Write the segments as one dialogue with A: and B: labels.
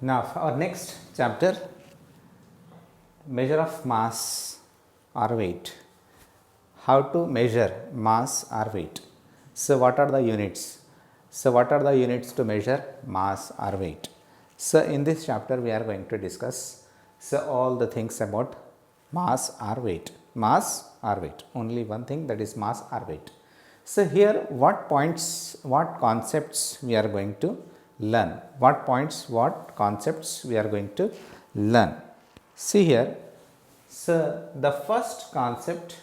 A: Now for our next chapter, measure of mass or weight. How to measure mass or weight? So what are the units? So what are the units to measure mass or weight? So in this chapter we are going to discuss all the things about mass or weight. Mass or weight. Only one thing, that is mass or weight. So here what points, what concepts we are going to learn? What points, what concepts we are going to learn? See here. So the first concept,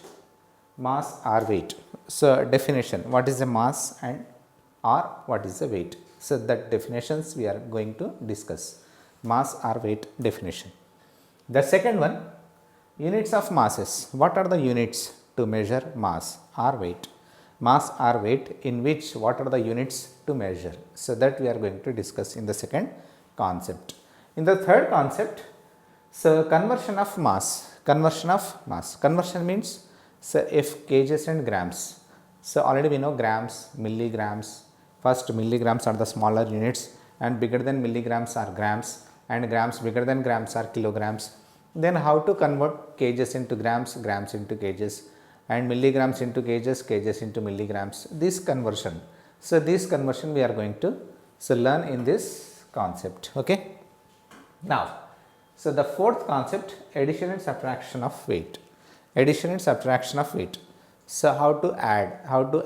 A: mass or weight. So definition, what is the mass and or what is the weight? So that definitions we are going to discuss. Mass or weight definition. The second one, units of masses. What are the units to measure mass or weight? Mass or weight, in which what are the units to measure? So that we are going to discuss in the second concept. In the third concept, so conversion of mass. Conversion means, so if kgs and grams. So already we know grams, milligrams. First milligrams are the smaller units and bigger than milligrams are grams, and grams bigger than grams are kilograms. Then how to convert kgs into grams, grams into kgs, and milligrams into kgs, kgs into milligrams. This conversion. So this conversion we are going to learn in this concept. Okay. Now, so the fourth concept, addition and subtraction of weight. Addition and subtraction of weight. So how to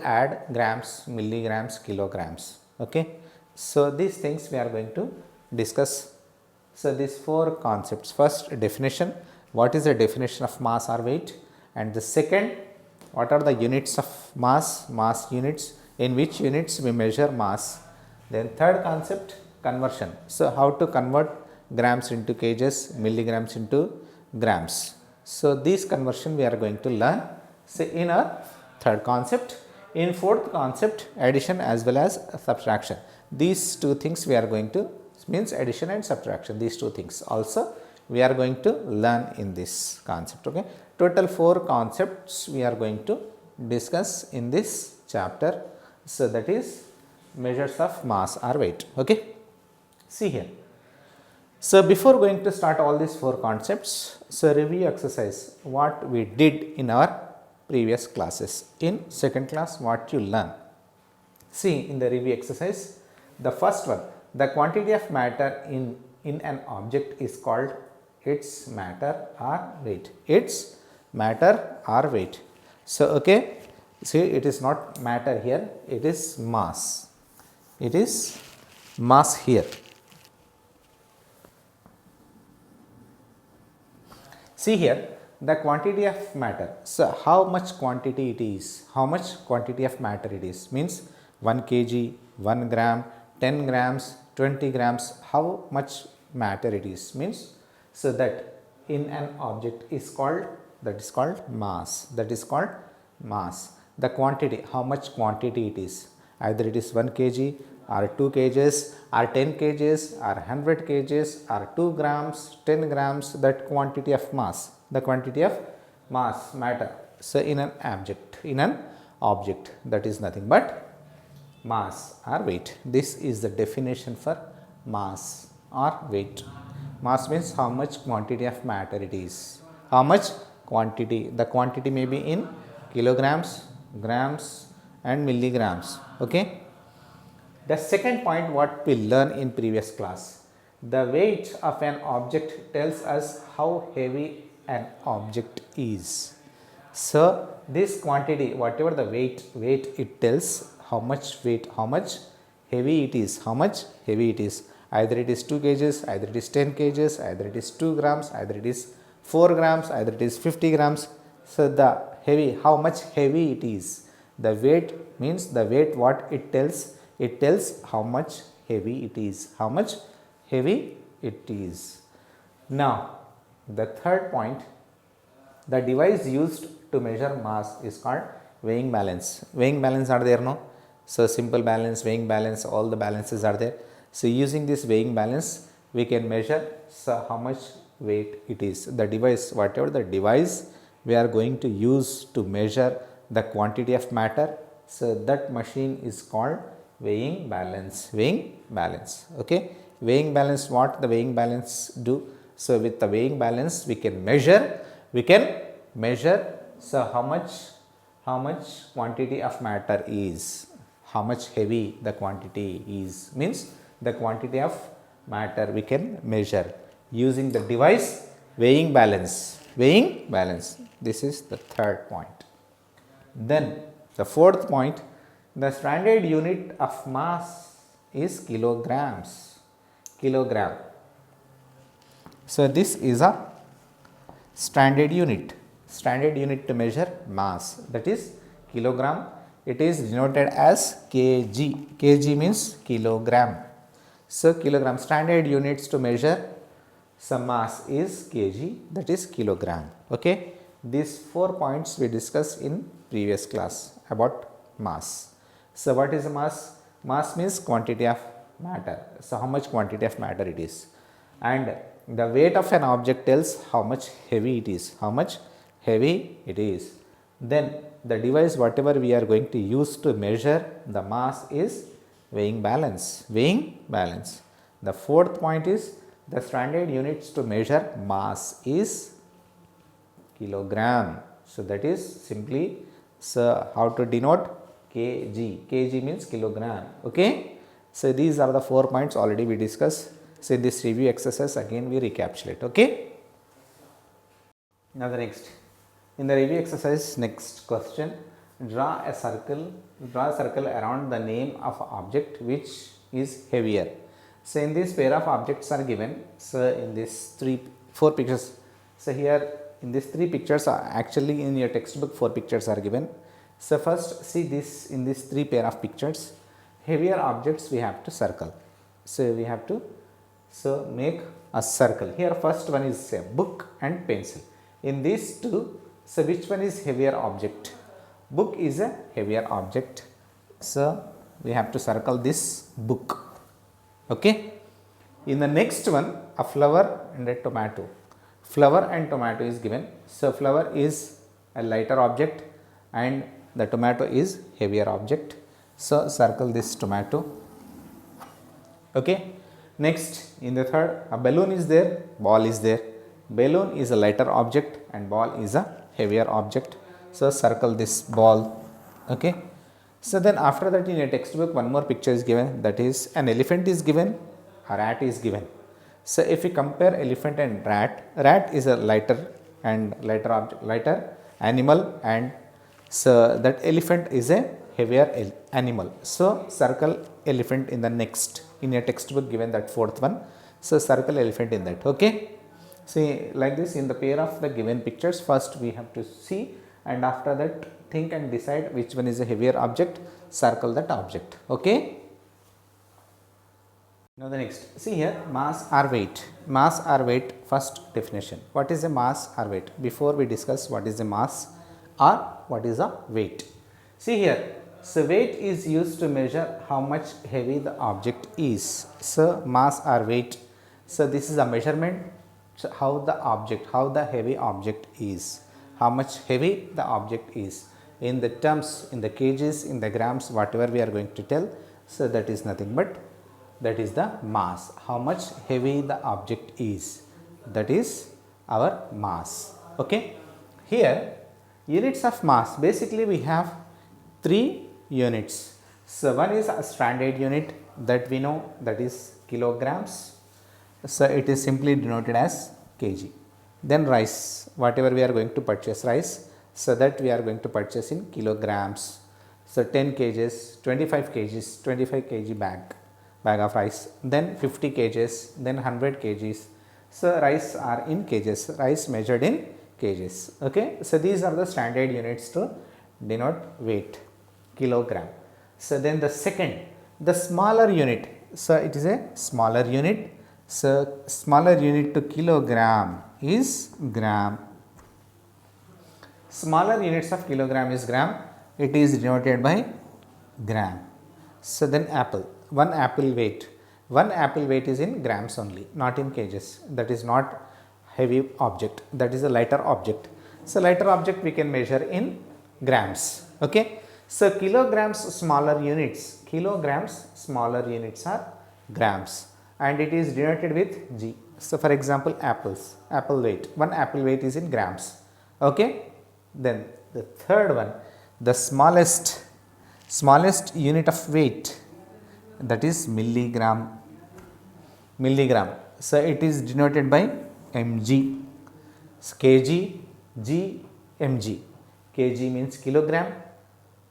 A: add grams, milligrams, kilograms. Okay. So these things we are going to discuss. So these four concepts. First, definition. What is the definition of mass or weight? And the second, what are the units of mass, mass units, in which units we measure mass. Then third concept, conversion. So how to convert grams into kgs, milligrams into grams. So this conversion we are going to learn. So in our third concept. In fourth concept, addition as well as subtraction. These two things we are going to, means addition and subtraction, these two things also we are going to learn in this concept. Okay. Total four concepts we are going to discuss in this chapter. So that is measures of mass or weight. Okay. See here. So before going to start all these four concepts, so review exercise what we did in our previous classes. In second class, what you learn. See in the review exercise, the first one, the quantity of matter in an object is called its matter or weight. Its matter or weight. So okay, see it is not matter here, it is mass. It is mass here. See here, the quantity of matter. So how much quantity it is? How much quantity of matter it is? Means 1 kg, 1 gram, 10 grams, 20 grams. How much matter it is? Means, so that in an object is called, that is called mass. That is called mass. The quantity, how much quantity it is? Either it is 1 kg or 2 kgs or 10 kgs or 100 kgs or 2 grams, 10 grams, that quantity of mass. The quantity of mass, matter. So in an object, that is nothing but mass or weight. This is the definition for mass or weight. Mass means how much quantity of matter it is. How much quantity? The quantity may be in kilograms, grams and milligrams. Okay. The second point what we learned in previous class, the weight of an object tells us how heavy an object is. So this quantity, whatever the weight it tells how much weight, how much heavy it is, how much heavy it is. Either it is 2 kgs, either it is 10 kgs, either it is 2 grams, either it is 4 grams, either it is 50 grams. So the heavy, how much heavy it is. The weight means the weight what it tells how much heavy it is, how much heavy it is. Now the third point, the device used to measure mass is called weighing balance. Weighing balance are there, no? So simple balance, weighing balance, all the balances are there. So using this weighing balance, we can measure how much weight it is. The device, whatever the device we are going to use to measure the quantity of matter, so that machine is called weighing balance. Weighing balance. Okay. weighing balance, what the weighing balance do? So with the weighing balance we can measure, so how much quantity of matter is, how much heavy the quantity is, means the quantity of matter we can measure using the device weighing balance. This is the third point. Then the fourth point, the standard unit of mass is kilograms. So this is a standard unit to measure mass, that is kilogram. It is denoted as kg. Kg means kilogram. So kilogram, standard units to measure some mass is kg, that is kilogram. Okay, these 4 points we discussed in previous class about mass. So what is mass? Mass means quantity of matter. So how much quantity of matter it is, and the weight of an object tells how much heavy it is. Then the device whatever we are going to use to measure the mass is weighing balance. The fourth point is the standard units to measure mass is kilogram. So that is simply, so how to denote kg. Kg means kilogram. Okay. So these are the 4 points already we discussed. So in this review exercise again we recapitulate. Okay. Now the next, in the review exercise, next question, draw a circle around the name of object which is heavier. So in this pair of objects are given. So in this 4 pictures. So here in these 3 pictures are actually in your textbook 4 pictures are given. So first see this, in these 3 pair of pictures, heavier objects we have to circle. So we have to make a circle. Here first one is a book and pencil. In these 2, so which one is heavier object? Book is a heavier object. So we have to circle this book. Okay. In the next one, a flower and a tomato. Flower and tomato is given. So flower is a lighter object and the tomato is heavier object. So circle this tomato. Okay. Next, in the third, a balloon is there, ball is there. Balloon is a lighter object and ball is a heavier object. So circle this ball. Okay. So then after that in a textbook one more picture is given, that is an elephant is given, a rat is given. So if we compare elephant and rat is a lighter animal, and so that elephant is a heavier animal. So circle elephant in the next, in a textbook given that 4th one. So circle elephant in that. Okay. See, like this, in the pair of the given pictures, first we have to see, and after that think and decide which one is a heavier object, circle that object. Okay. Now the next, see here, mass or weight. Mass or weight, first definition. What is a mass or weight? Before we discuss what is a mass or what is a weight. See here, so weight is used to measure how much heavy the object is. So mass or weight, so this is a measurement, so how the heavy object is, how much heavy the object is. In the terms, in the kgs, in the grams, whatever we are going to tell, so that is nothing but that is the mass, how much heavy the object is, that is our mass. Okay. Here units of mass, basically we have 3 units. So one is a standard unit that we know, that is kilograms. So it is simply denoted as kg. Then rice, whatever we are going to purchase rice, so that we are going to purchase in kilograms. So 10 kgs, 25 kg bag of rice, then 50 kgs, then 100 kgs. So rice are in kgs, rice measured in kgs. Okay. So these are the standard units to denote weight, kilogram. So then the second, the smaller unit, so it is a smaller unit. So smaller unit to kilogram is gram. Smaller units of kilogram is gram. It is denoted by gram. So then apple, one apple weight is in grams only, not in kgs. That is not heavy object, that is a lighter object. So lighter object we can measure in grams. Okay. So kilograms smaller units are grams, and it is denoted with G. So, for example, apples, apple weight, one apple weight is in grams. Okay. Then the third one, the smallest unit of weight, that is milligram. So, it is denoted by mg. So, kg, g, mg. Kg means kilogram,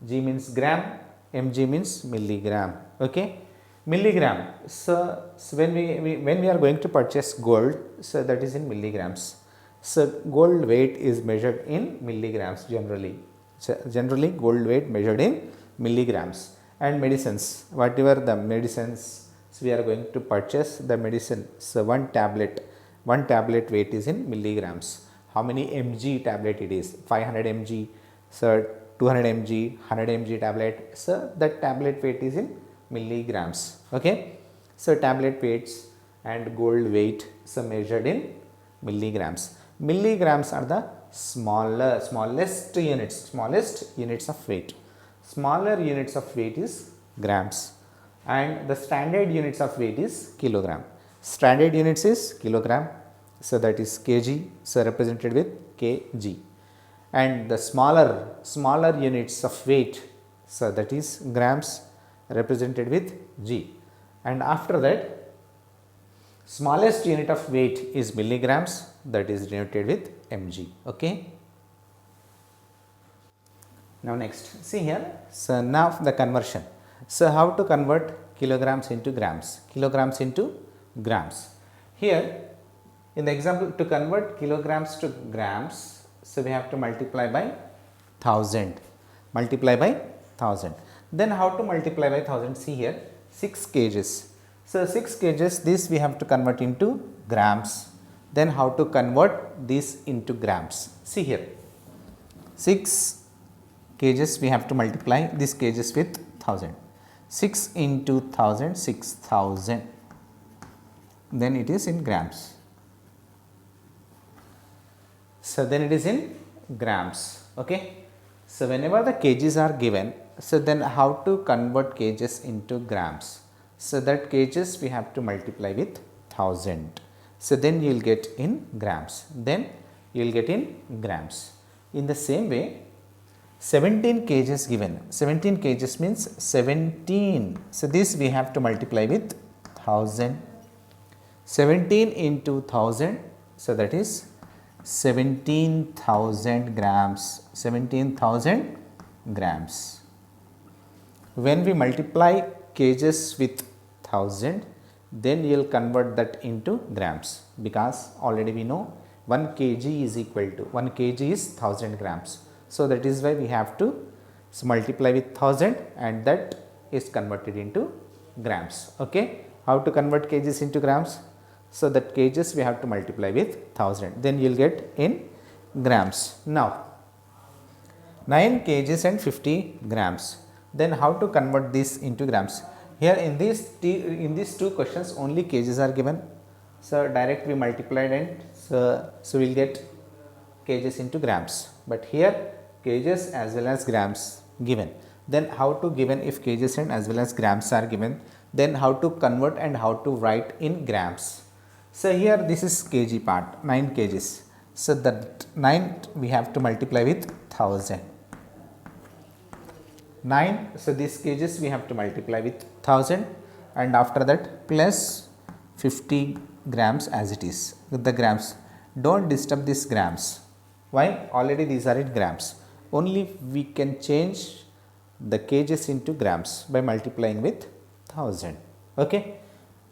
A: g means gram, mg means milligram. Okay. Milligram. So when we are going to purchase gold, so that is in milligrams. So gold weight is measured in milligrams generally. So generally gold weight measured in milligrams. And medicines, whatever the medicines, so we are going to purchase the medicine. So one tablet weight is in milligrams. How many mg tablet it is? 500 mg, so 200 mg, 100 mg tablet. So that tablet weight is in milligrams. Okay. So tablet weights and gold weight, so measured in milligrams. Milligrams are the smallest units of weight. Smaller units of weight is grams, and the standard units of weight is kilogram. Standard units is kilogram, so that is kg, so represented with kg. And the smaller units of weight, so that is grams, represented with G. And after that, smallest unit of weight is milligrams, that is denoted with mg. Okay. Now next, see here, so now the conversion. So how to convert kilograms into grams, Here in the example, to convert kilograms to grams, so we have to multiply by 1000. Then how to multiply by 1000? See here, 6 kgs. So 6 kgs, this we have to convert into grams. Then how to convert this into grams? See here, 6 kgs we have to multiply this kgs with 1000. 6 into 1000, 6000. Then it is in grams. So then it is in grams. Okay. So whenever the kgs are given, so then how to convert kgs into grams? So that kgs we have to multiply with 1000. So then you will get in grams. In the same way, 17 kgs given. 17 kgs means 17. So this we have to multiply with 1000. 17 into 1000. So that is 17,000 grams. 17,000 grams. When we multiply kgs with 1000, then you will convert that into grams, because already we know 1 kg is equal to 1 kg is 1000 grams. So that is why we have to multiply with 1000 and that is converted into grams. Okay. How to convert kgs into grams? So that kgs we have to multiply with 1000, then you will get in grams. Now 9 kgs and 50 grams. Then how to convert this into grams? Here in these two questions only kgs are given. So direct we multiplied and so we will get kgs into grams. But here kgs as well as grams given. Then how to given if kgs and as well as grams are given? Then how to convert and how to write in grams? So here this is kg part, 9 kgs. So that 9 we have to multiply with 1000. 9, so this kgs we have to multiply with 1000 and after that plus 50 grams as it is with the grams. Don't disturb these grams. Why? Already these are in grams. Only we can change the kgs into grams by multiplying with 1000. Okay.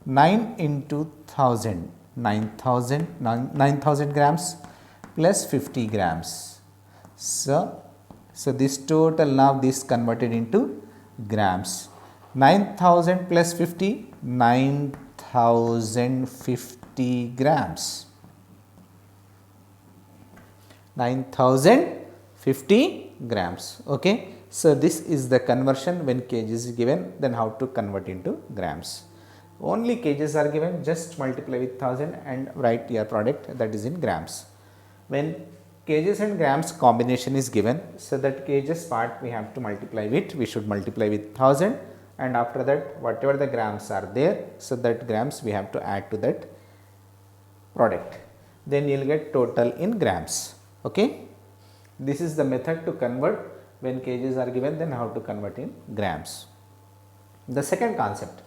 A: 9 into 1000, 9000 grams plus 50 grams. So this total now this converted into grams. 9000 plus 50, 9050 grams. 9050 grams. Okay. So this is the conversion when kg is given, then how to convert into grams. Only kgs are given, just multiply with 1000 and write your product, that is in grams. When kgs and grams combination is given, so that kgs part we have to multiply with, we should multiply with 1000 and after that whatever the grams are there, so that grams we have to add to that product, then you will get total in grams. Okay. This is the method to convert when kgs are given, then how to convert in grams. The second concept,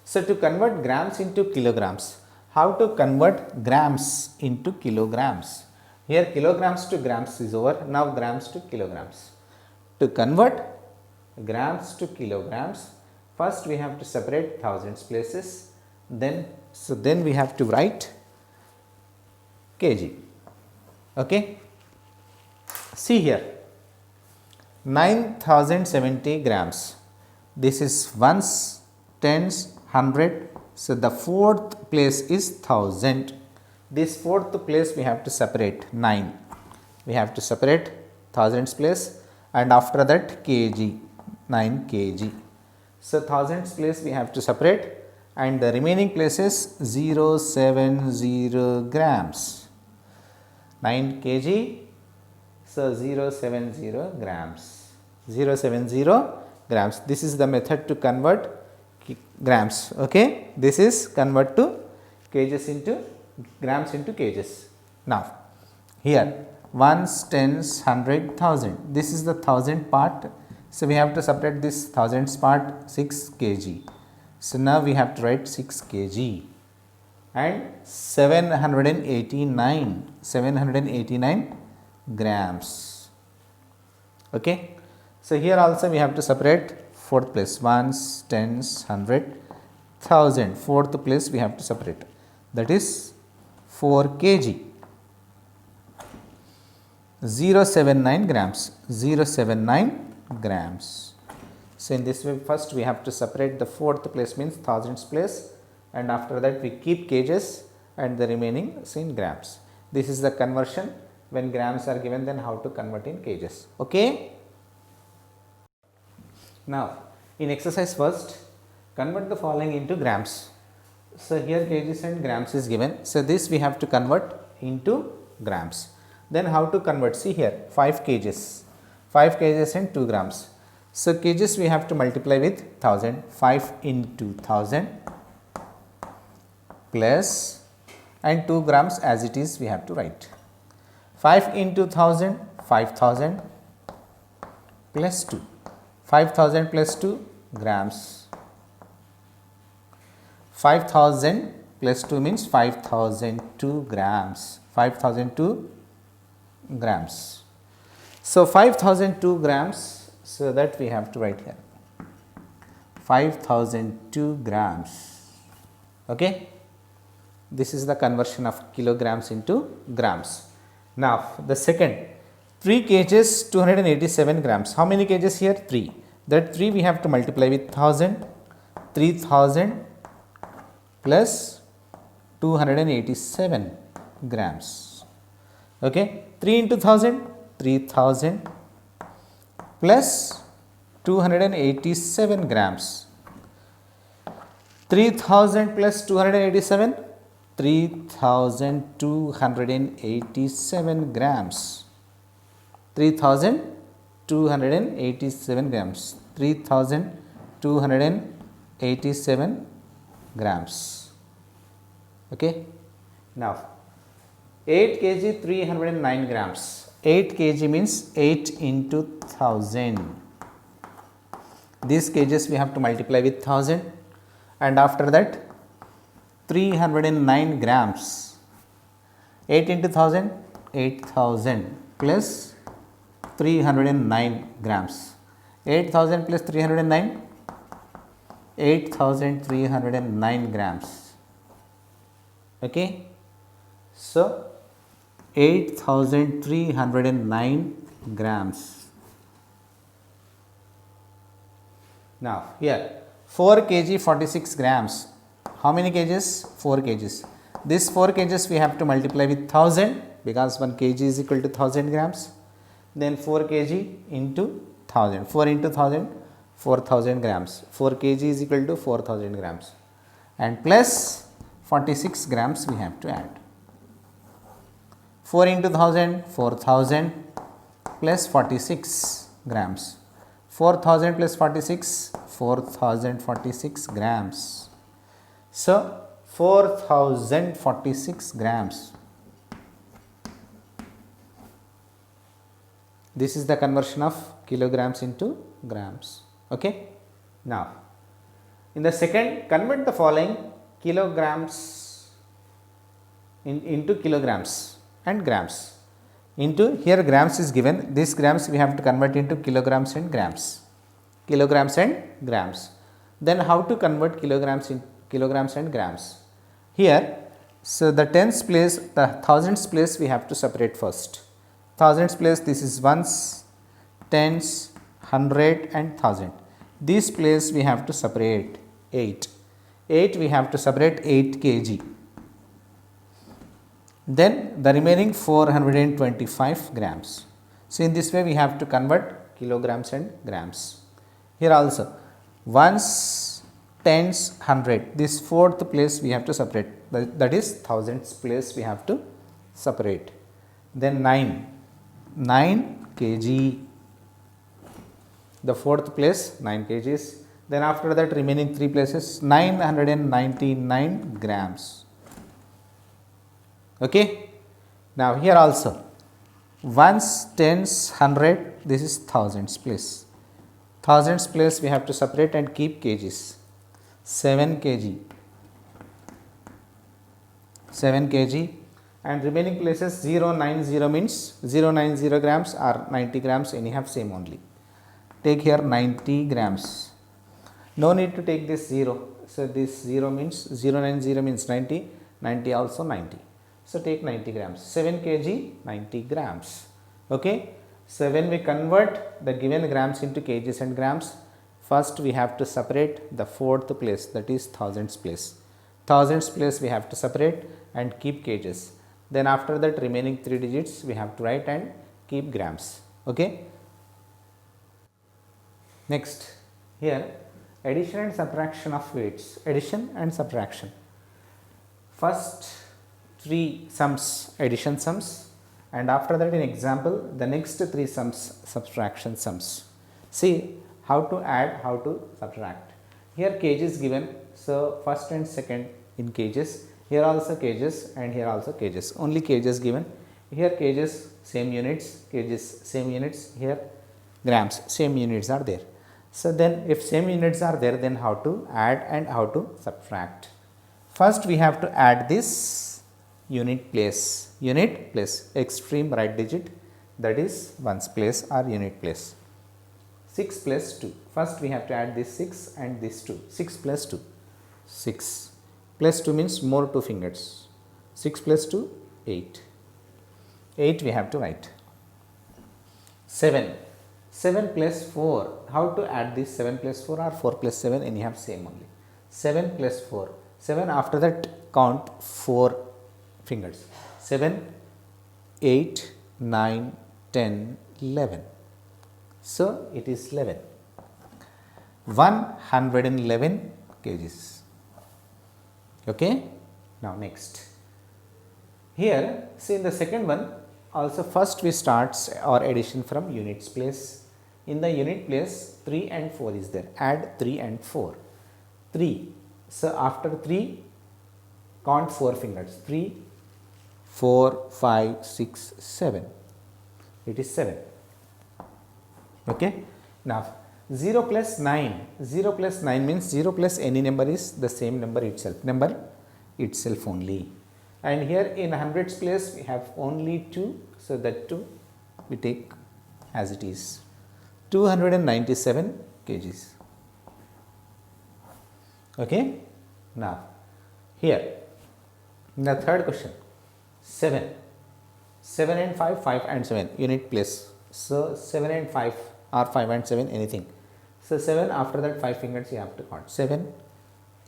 A: so to convert grams into kilograms, how to convert grams into kilograms. Here kilograms to grams is over, now grams to kilograms. To convert grams to kilograms, first we have to separate thousands places, then we have to write kg. Okay. See here, 9070 grams. This is ones, tens, 100. So the fourth place is 1000. This fourth place we have to separate 9. We have to separate thousands place, and after that kg, 9 kg. So thousands place we have to separate, and the remaining places 070 grams. 9 kg. So 070 grams. 070 grams. This is the method to convert grams. Okay. This is convert to kgs into grams into kgs. Now here ones, tens, 100, 1000. This is the 1000 part. So we have to separate this thousands part 6 kg. So now we have to write 6 kg and 789 grams. Okay. So here also we have to separate fourth place, ones, tens, 100, 1000. Fourth place we have to separate, that is 4 kg. 079 grams. 079 grams. So in this way, first we have to separate the fourth place, means thousands place, and after that we keep kgs and the remaining is in grams. This is the conversion. When grams are given, then how to convert in kgs. Okay. Now in exercise first, convert the following into grams. So here kgs and grams is given. So this we have to convert into grams. Then how to convert? See here, 5 kgs. 5 kgs and 2 grams. So kgs we have to multiply with 1000. 5 into 1000 plus, and 2 grams as it is we have to write. 5 into 1000, 5000 plus 2. 5000 plus 2 grams. 5000 plus 2 means 5002 grams. 5002 grams. So 5002 grams, so that we have to write here 5002 grams. Okay. This is the conversion of kilograms into grams. Now the second, 3 kgs 287 grams. How many kgs here? 3. That 3 we have to multiply with 1000. 3000 plus 287 grams. Okay. 3 into 1000, 3000 plus 287 grams. 3000 plus 287, 3287 grams. 3287 grams. 3287 grams. Okay. Now 8 kg 309 grams. 8 kg means 8 into 1000. These kgs we have to multiply with 1000, and after that 309 grams. 8 into 1000, 8000 plus 309 grams. 8000 plus 309, 8309 grams. Okay. So 8309 grams. Now here 4 kg 46 grams. How many kgs? 4 kgs. This 4 kgs we have to multiply with 1000, because 1 kg is equal to 1000 grams. Then 4 kg into 1000. 4 into 1000, 4000 grams. 4 kg is equal to 4000 grams. And plus 46 grams we have to add. 4 into 1000, 4000 plus 46 grams. 4000 plus 46, 4046 grams. So 4046 grams. This is the conversion of kilograms into grams. Okay. Now, in the second, convert the following kilograms into kilograms and grams. Into here grams is given. This grams we have to convert into kilograms and grams. Kilograms and grams. Then how to convert kilograms in kilograms and grams? Here, so the tens place, the thousands place we have to separate first. Thousands place, this is ones, tens, hundred and thousand. This place we have to separate 8. 8 we have to separate 8 kg. Then the remaining 425 grams. So in this way we have to convert kilograms and grams. Here also ones, tens, hundred. This fourth place we have to separate. That is thousands place we have to separate. Then 9 kg. The fourth place 9 kgs. Then after that remaining 3 places 999 grams. Okay. Now here also ones, tens, hundred, this is thousands place. Thousands place we have to separate and keep kgs. 7 kg. 7 kg and remaining places 090 means 090 grams or 90 grams anyhow same only. Take here 90 grams. No need to take this 0. So this 0 means 090 means 90, 90 also 90. So take 90 grams. 7 kg 90 grams. Okay. So when we convert the given grams into kgs and grams, first we have to separate the fourth place, that is thousands place. Thousands place we have to separate and keep kgs. Then after that remaining 3 digits we have to write and keep grams. Okay. Next, here addition and subtraction of weights. Addition and subtraction. First 3 sums addition sums, and after that in example the next 3 sums subtraction sums. See how to add, how to subtract. Here kgs given, so first and second in kgs, here also kgs and here also kgs, only kgs given. Here kgs same units, kgs same units, here grams same units are there. So then if same units are there, then how to add and how to subtract. First we have to add this unit place, extreme right digit, that is ones place or unit place. 6 plus 2. First we have to add this 6 and this 2. 6 plus 2. 6 plus 2 means more 2 fingers. 6 plus 2, 8. 8 we have to write. 7. 7 plus 4. How to add this 7 plus 4 or 4 plus 7? Anyhow same only. 7 plus 4. 7 after that count 4 fingers. 7, 8, 9, 10, 11. So it is 11. 111 kgs. Okay. Now next. Here see in the second one also first we start our addition from units place. In the unit place 3 and 4 is there. Add 3 and 4. 3. So after 3 count 4 fingers. 3, 4, 5, 6, 7. It is 7. Okay. Now 0 plus 9. 0 plus 9 means 0 plus any number is the same number itself. Number itself only. And here in hundreds place we have only 2. So that 2 we take as it is. 297 kgs. Okay. Now here in the third question 7. 7 and 5, 5 and 7 unit place. So 7 and 5 or 5 and 7 anything. So 7 after that 5 fingers you have to count. 7,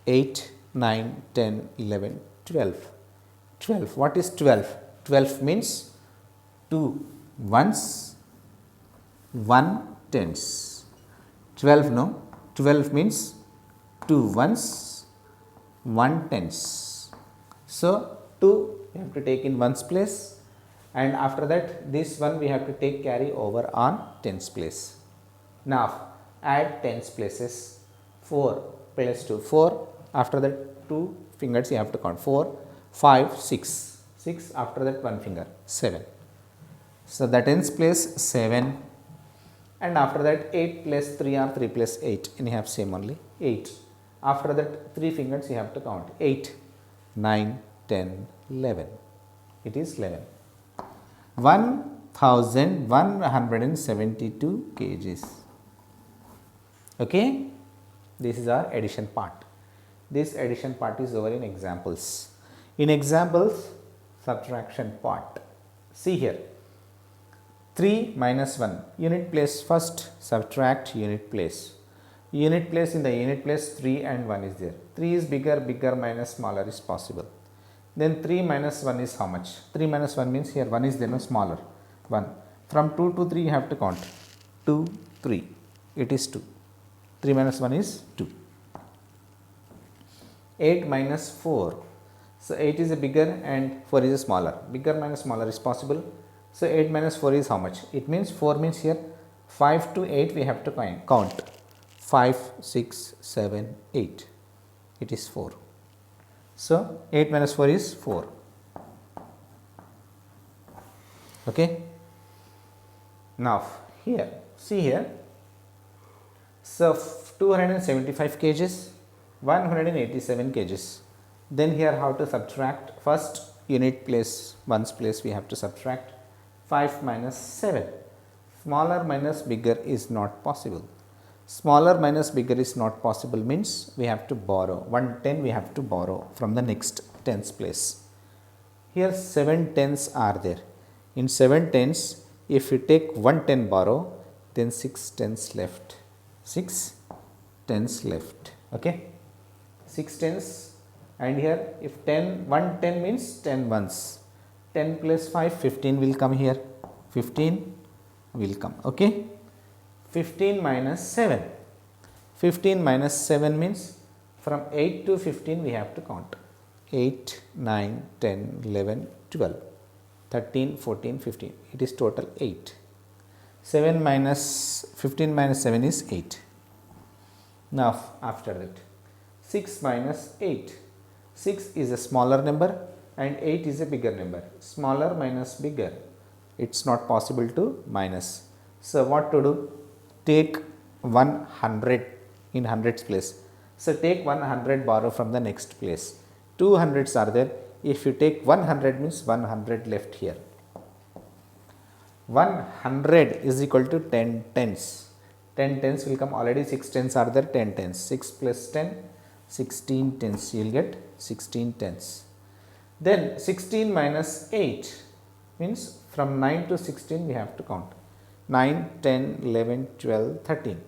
A: 8, 9, 10, 11, 12. 12. What is 12? 12 means 2 ones, 1 tens. 12 no. 12 means 2 ones, 1 tens. So 2 you have to take in ones place, and after that this one we have to take carry over on tens place. Now add tens places. 4 plus 2, 4, after that 2 fingers you have to count, 4, 5, 6, 6, after that 1 finger, 7. So the tens place 7, and after that 8 plus 3 or 3 plus 8, and you have same only 8. After that 3 fingers you have to count, 8, 9, 10, 11. It is 11. 1172 kgs. Okay, this is our addition part. This addition part is over in examples. In examples, subtraction part. See here, 3 minus 1, unit place first, subtract unit place. Unit place, in the unit place 3 and 1 is there. 3 is bigger, bigger minus smaller is possible. Then 3 minus 1 is how much? 3 minus 1 means here 1 is there, no, smaller, 1. From 2 to 3 you have to count, 2, 3, it is 2. 3 minus 1 is 2. 8 minus 4. So 8 is a bigger and 4 is a smaller. Bigger minus smaller is possible. So 8 minus 4 is how much? It means 4 means here 5 to 8 we have to count. 5, 6, 7, 8. It is 4. So 8 minus 4 is 4. Okay. Now here, see here. So 275 kgs, 187 kgs. Then here how to subtract? First unit place, ones place we have to subtract. 5 minus 7. Smaller minus bigger is not possible. Smaller minus bigger is not possible means we have to borrow. 110 we have to borrow from the next tens place. Here 7 tens are there. In 7 tens, if you take 110 borrow, then 6 tens left. 6 tens left. Okay. 6 tens, and here if 10, 110 means 10 ones. 10 plus 5, 15 will come here. 15 will come. Okay. 15 minus 7. 15 minus 7 means from 8 to 15 we have to count. 8, 9, 10, 11, 12, 13, 14, 15. It is total 8. 7 minus 15 minus 7 is 8. Now after that 6 minus 8. 6 is a smaller number and 8 is a bigger number. Smaller minus bigger, it's not possible to minus. So what to do? Take 100 in hundreds place. So take 100 borrow from the next place. 2 hundreds are there. If you take 100 means 100 left here. 100 is equal to 10 tens. 10 tens will come, already 6 tens are there, 10 tens. 6 plus 10, 16 tens, you will get 16 tens. Then 16 minus 8 means from 9 to 16 we have to count. 9, 10, 11, 12, 13,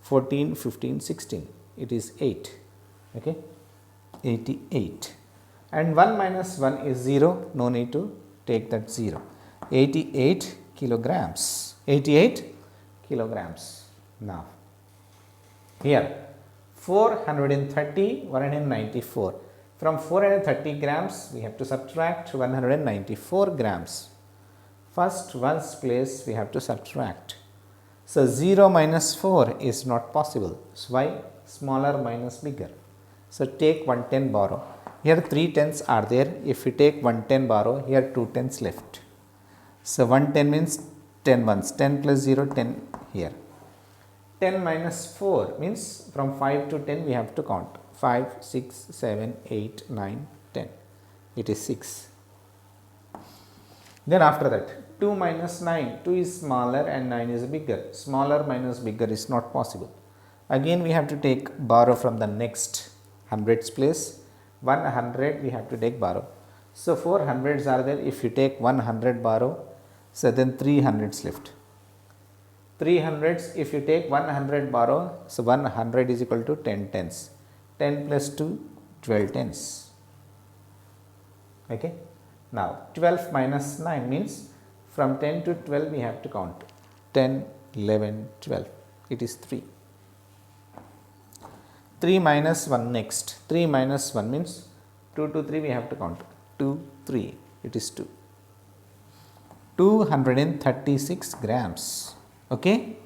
A: 14, 15, 16. It is 8. Okay. 88. And 1 minus 1 is 0. No need to take that 0. 88 kilograms. 88 kilograms. Now, here 430, 194. From 430 grams, we have to subtract 194 grams. First ones place we have to subtract. So 0 minus 4 is not possible. So why? Smaller minus bigger. So take 110 borrow. Here 3 tens are there. If we take 110 borrow, here 2 tens left. So 110 means 10 ones. 10 plus 0, 10 here. 10 minus 4 means from 5 to 10 we have to count. 5, 6, 7, 8, 9, 10. It is 6. Then after that, 2 minus 9. 2 is smaller and 9 is bigger. Smaller minus bigger is not possible. Again we have to take borrow from the next hundreds place. 100 we have to take borrow. So 4 hundreds are there. If you take 100 borrow, so then 3 hundreds left. 3 hundreds, if you take 100 borrow, so 100 is equal to 10 tens. 10 plus 2, 12 tens. Okay. Now 12 minus 9 means from 10 to 12 we have to count. 10, 11, 12. It is 3. 3 minus 1 next. 3 minus 1 means 2 to 3 we have to count. 2, 3. It is 2. 236 grams. Okay.